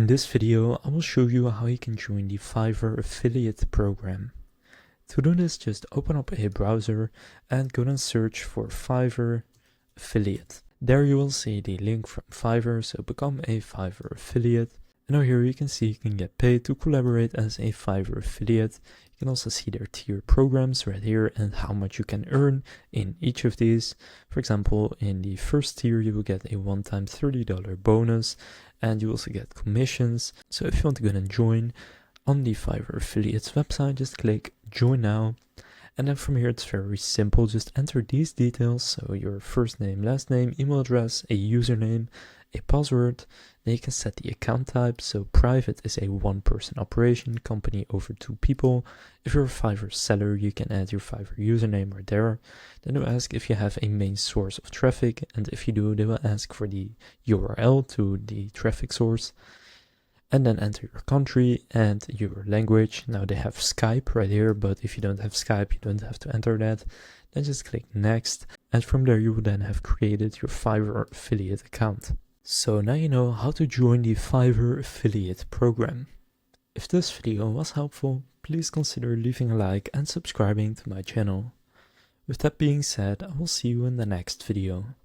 In this video, I will show you how you can join the Fiverr affiliate program. To do this, just open up a browser and go and search for Fiverr affiliate. There you will see the link from Fiverr, so become a Fiverr affiliate. And now here you can see you can get paid to collaborate as a Fiverr affiliate. You can also see their tier programs right here and how much you can earn in each of these. For example, in the first tier you will get a one-time $30 bonus and you also get commissions. So if you want to go and join on the Fiverr affiliates website, just click join now. And then from here it's very simple, just enter these details, so your first name, last name, email address, a username, a password. Then you can set the account type, so private is a one-person operation, company over 2 people. If you're a Fiverr seller, you can add your Fiverr username right there. Then they'll ask if you have a main source of traffic, and if you do, they will ask for the URL to the traffic source. And then enter your country and your language. Now they have Skype right here, but if you don't have Skype, you don't have to enter that. Then just click next. And from there, you will then have created your Fiverr affiliate account. So now you know how to join the Fiverr affiliate program. If this video was helpful, please consider leaving a like and subscribing to my channel. With that being said, I will see you in the next video.